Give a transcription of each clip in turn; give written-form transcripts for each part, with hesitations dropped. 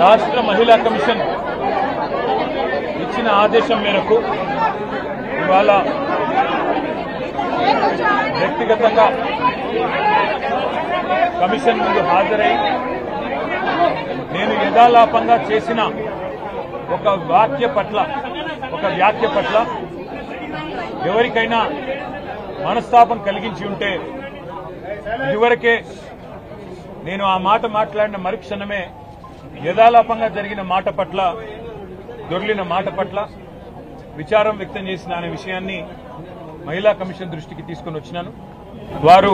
రాష్ట్ర మహిళా కమిషన్ ఇచ్చిన ఆదేశం మేరకు ఇవాళ వ్యక్తిగతంగా కమిషన్ ముందు హాజరై నేను యథాలాపంగా చేసిన ఒక వ్యాఖ్య పట్ల ఎవరికైనా మనస్తాపం కలిగించి ఉంటే ఇదివరకే నేను ఆ మాట మాట్లాడిన మరుక్షణమే యథాలాపంగా జరిగిన మాట పట్ల దొర్లిన మాట పట్ల విచారం వ్యక్తం చేసిన అనే విషయాన్ని మహిళా కమిషన్ దృష్టికి తీసుకుని వచ్చినాను. వారు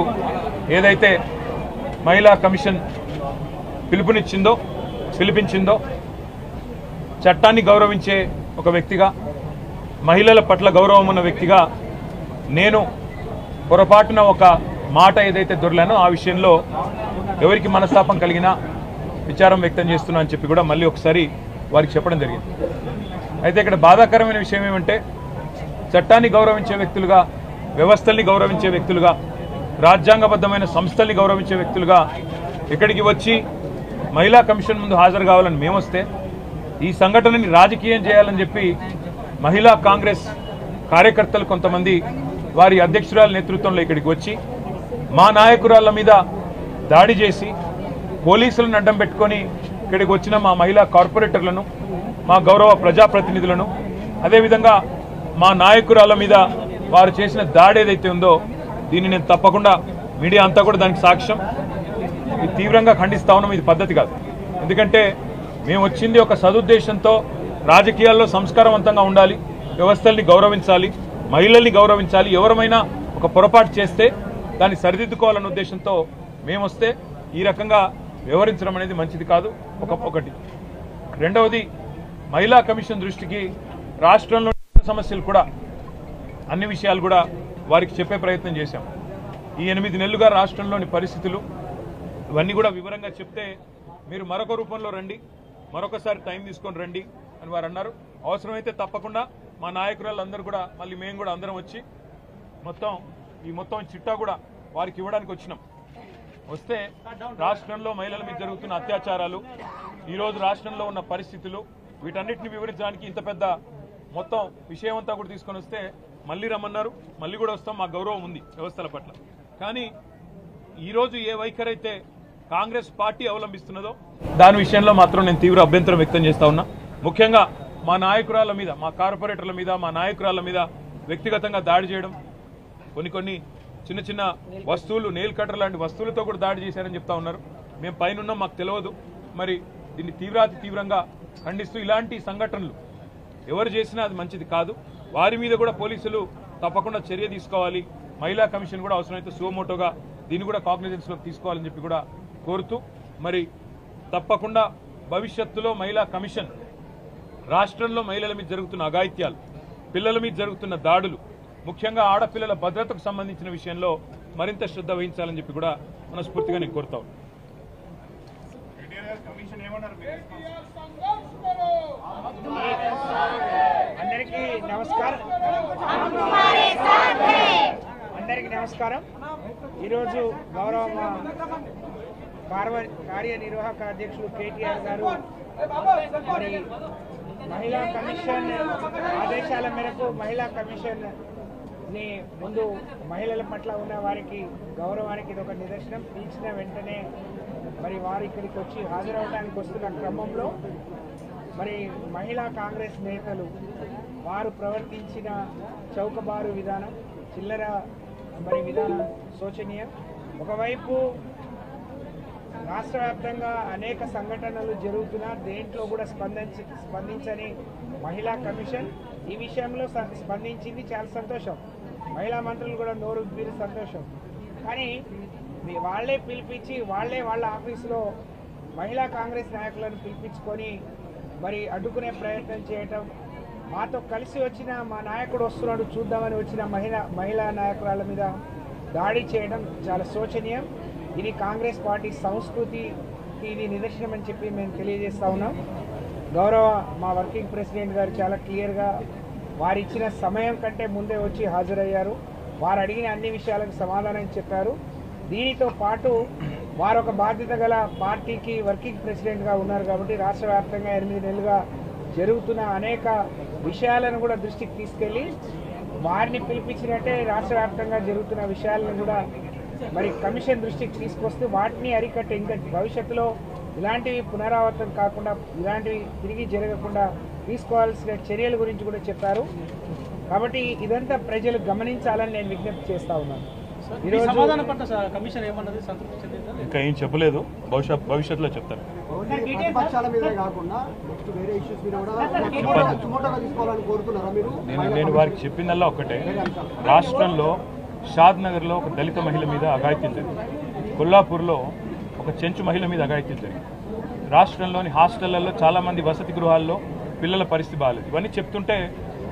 ఏదైతే మహిళా కమిషన్ పిలిపించిందో చట్టాన్ని గౌరవించే ఒక వ్యక్తిగా, మహిళల పట్ల గౌరవం ఉన్న వ్యక్తిగా నేను పొరపాటున ఒక మాట ఏదైతే దొరలానో ఆ విషయంలో ఎవరికి మనస్తాపం కలిగినా విచారం వ్యక్తం చేస్తున్నా అని చెప్పి కూడా మళ్ళీ ఒకసారి వారికి చెప్పడం జరిగింది. అయితే ఇక్కడ బాధాకరమైన విషయం ఏమంటే చట్టాన్ని గౌరవించే వ్యక్తులుగా, వ్యవస్థల్ని గౌరవించే వ్యక్తులుగా, రాజ్యాంగబద్ధమైన సంస్థల్ని గౌరవించే వ్యక్తులుగా ఇక్కడికి వచ్చి మహిళా కమిషన్ ముందు హాజరు కావాలని మేమొస్తే ఈ సంఘటనని రాజకీయం చేయాలని చెప్పి మహిళా కాంగ్రెస్ కార్యకర్తలు కొంతమంది వారి అధ్యక్షురాల నేతృత్వంలో ఇక్కడికి వచ్చి మా నాయకురాళ్ల మీద దాడి చేసి పోలీసులను అడ్డం పెట్టుకొని ఇక్కడికి వచ్చిన మా మహిళా కార్పొరేటర్లను, మా గౌరవ ప్రజాప్రతినిధులను, అదేవిధంగా మా నాయకురాళ్ల మీద వారు చేసిన దాడి ఏదైతే ఉందో దీన్ని నేను తప్పకుండా మీడియా అంతా కూడా దానికి సాక్ష్యం, ఇది తీవ్రంగా ఖండిస్తా ఉన్నాం. ఇది పద్ధతి కాదు. ఎందుకంటే మేము వచ్చింది ఒక సదుద్దేశంతో రాజకీయాల్లో సంస్కారవంతంగా ఉండాలి, వ్యవస్థల్ని గౌరవించాలి, మహిళల్ని గౌరవించాలి, ఎవరమైనా ఒక పొరపాటు చేస్తే దాన్ని సరిదిద్దుకోవాలన్న ఉద్దేశంతో మేము వస్తే ఈ రకంగా వ్యవహరించడం అనేది మంచిది కాదు. ఒకటి. రెండవది, మహిళా కమిషన్ దృష్టికి రాష్ట్రంలో సమస్యలు కూడా అన్ని విషయాలు కూడా వారికి చెప్పే ప్రయత్నం చేశాం. ఈ 8 నెలలుగా రాష్ట్రంలోని పరిస్థితులు ఇవన్నీ కూడా వివరంగా చెప్తే మీరు మరొక రూపంలో రండి, మరొకసారి టైం తీసుకొని రండి అని వారు అన్నారు. అవసరమైతే తప్పకుండా మా నాయకురాళ్ళందరూ కూడా మళ్ళీ మేము కూడా అందరం వచ్చి మొత్తం చిట్టా కూడా వారికి ఇవ్వడానికి వచ్చినాం. వస్తే రాష్ట్రంలో మహిళల మీద జరుగుతున్న అత్యాచారాలు, ఈరోజు రాష్ట్రంలో ఉన్న పరిస్థితులు, వీటన్నిటిని వివరించడానికి ఇంత పెద్ద మొత్తం విషయం అంతా కూడా తీసుకొని వస్తే మళ్ళీ రమ్మన్నారు. మళ్ళీ కూడా వస్తాం, మా గౌరవం ఉంది వ్యవస్థల పట్ల. కానీ ఈరోజు ఏ వైఖరైతే కాంగ్రెస్ పార్టీ అవలంబిస్తున్నదో దాని విషయంలో మాత్రం నేను తీవ్ర అభ్యంతరం వ్యక్తం చేస్తా ఉన్నా. ముఖ్యంగా మా నాయకురాళ్ల మీద, మా కార్పొరేటర్ల మీద, మా నాయకురాళ్ల మీద వ్యక్తిగతంగా దాడి చేయడం, కొన్ని చిన్న వస్తువులు, నెయిల్ కటర్ లాంటి వస్తువులతో కూడా దాడి చేశారని చెప్తా ఉన్నారు. మేము పైన మాకు తెలియదు. మరి దీన్ని తీవ్రంగా ఖండిస్తూ ఇలాంటి సంఘటనలు ఎవరు చేసినా అది మంచిది కాదు. వారి మీద కూడా పోలీసులు తప్పకుండా చర్య తీసుకోవాలి. మహిళా కమిషన్ కూడా అవసరమైతే సుమోటోగా దీన్ని కూడా కాగ్నిజెన్స్లోకి తీసుకోవాలని చెప్పి కూడా కోరుతూ, మరి తప్పకుండా భవిష్యత్తులో మహిళా కమిషన్ రాష్ట్రంలో మహిళల మీద జరుగుతున్న అఘాయిత్యాలు, పిల్లల మీద జరుగుతున్న దాడులు, ముఖ్యంగా ఆడపిల్లల భద్రతకు సంబంధించిన విషయంలో మరింత శ్రద్ధ వహించాలని చెప్పి కూడా మనస్ఫూర్తిగా నేను కోరుతా ఉన్నాను. అందరికీ నమస్కారం. ఈరోజు గౌరవ కార్యనిర్వాహక అధ్యక్షులు కేటీఆర్ గారు మరి మహిళా కమిషన్ ఆదేశాల మేరకు మహిళా కమిషన్ ని ముందు మహిళల పట్ల ఉన్న వారికి గౌరవానికి ఇది ఒక నిదర్శనం. పిలిచిన వెంటనే మరి వారు ఇక్కడికి వచ్చి హాజరవడానికి వస్తున్న క్రమంలో మరి మహిళా కాంగ్రెస్ నేతలు వారు ప్రవర్తించిన చౌకబారు విధానం, చిల్లర మరి విధానం శోచనీయం. ఒకవైపు రాష్ట్ర వ్యాప్తంగా అనేక సంఘటనలు జరుగుతున్నా దేంట్లో కూడా స్పందించని మహిళా కమిషన్ ఈ విషయంలో స్పందించింది. చాలా సంతోషం. మహిళా మంత్రులు కూడా నోరు ఉబ్బిరి సంతోషం. కానీ వాళ్లే పిలిపించి వాళ్ళ ఆఫీసులో మహిళా కాంగ్రెస్ నాయకులను పిలిపించుకొని మరి అడ్డుకునే ప్రయత్నం చేయటం, మాతో కలిసి వచ్చిన మా నాయకుడు వస్తున్నాడు చూద్దామని వచ్చిన మహిళా నాయకురాల మీద దాడి చేయడం చాలా శోచనీయం. ఇది కాంగ్రెస్ పార్టీ సంస్కృతికి ఇది నిదర్శనం అని చెప్పి మేము తెలియజేస్తా ఉన్నాం. గౌరవ మా వర్కింగ్ ప్రెసిడెంట్ గారు చాలా క్లియర్గా వారు ఇచ్చిన సమయం కంటే ముందే వచ్చి హాజరయ్యారు. వారు అడిగిన అన్ని విషయాలకు సమాధానం చెప్పారు. దీనితో పాటు వారు ఒక బాధ్యత గల పార్టీకి వర్కింగ్ ప్రెసిడెంట్గా ఉన్నారు కాబట్టి రాష్ట్ర వ్యాప్తంగా 8 నెలలుగా జరుగుతున్న అనేక విషయాలను కూడా దృష్టికి తీసుకెళ్ళి వారిని పిలిపించినట్టే రాష్ట్ర వ్యాప్తంగా జరుగుతున్న విషయాలను కూడా మరి కమిషన్ దృష్టికి తీసుకొస్తే వాటిని అరికట్టే ఇంకా భవిష్యత్తులో ఇలాంటివి పునరావృతం కాకుండా ఇలాంటివి తిరిగి జరగకుండా తీసుకోవాల్సిన చర్యల గురించి కూడా చెప్పారు. కాబట్టి ఇదంతా ప్రజలు గమనించాలని నేను విజ్ఞప్తి చేస్తా ఉన్నాను. ఇంకా ఏం చెప్పలేదు, భవిష్యత్తులో చెప్తారు. నేను వారికి చెప్పిందల్లా ఒకటే, రాష్ట్రంలో షాద్ నగర్లో ఒక దళిత మహిళ మీద అఘాయిత్యం జరిగింది, కొల్లాపూర్లో ఒక చెంచు మహిళ మీద అఘాయిత్యం జరిగింది, రాష్ట్రంలోని హాస్టళ్లలో చాలామంది వసతి గృహాల్లో పిల్లల పరిస్థితి బాగాలేదు. ఇవన్నీ చెప్తుంటే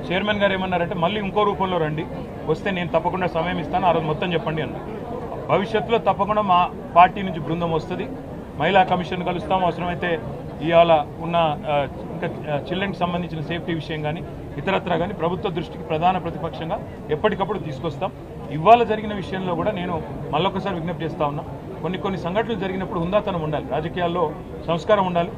చైర్మన్ గారు ఏమన్నారంటే మళ్ళీ ఇంకో రూపంలో రండి, వస్తే నేను తప్పకుండా సమయం ఇస్తాను, ఆ రోజు మొత్తం చెప్పండి అన్నారు. భవిష్యత్తులో తప్పకుండా మా పార్టీ నుంచి బృందం వస్తుంది, మహిళా కమిషన్ కలుస్తాం, అవసరమైతే ఇవాళ ఉన్న ఇంకా చిల్డ్రన్కి సంబంధించిన సేఫ్టీ విషయం కానీ ఇతరత్రా కానీ ప్రభుత్వ దృష్టికి ప్రధాన ప్రతిపక్షంగా ఎప్పటికప్పుడు తీసుకొస్తాం. ఇవాళ జరిగిన విషయంలో కూడా నేను మళ్ళొకసారి విజ్ఞప్తి చేస్తా ఉన్నా, కొన్ని సంఘటనలు జరిగినప్పుడు హుందాతనం ఉండాలి, రాజకీయాల్లో సంస్కారం ఉండాలి.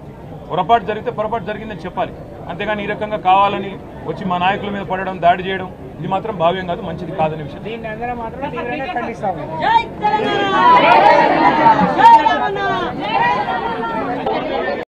పొరపాటు జరిగితే పొరపాటు జరిగిందని చెప్పాలి, అంతేగాని ఈ రకంగా కావాలని వచ్చి మా నాయకుల మీద పడడం, దాడి చేయడం ఇది మాత్రం భావ్యం కాదు, మంచిది కాదనే విషయం దీన్ని అందరం మాత్రం తీవ్రంగా ఖండిస్తాము.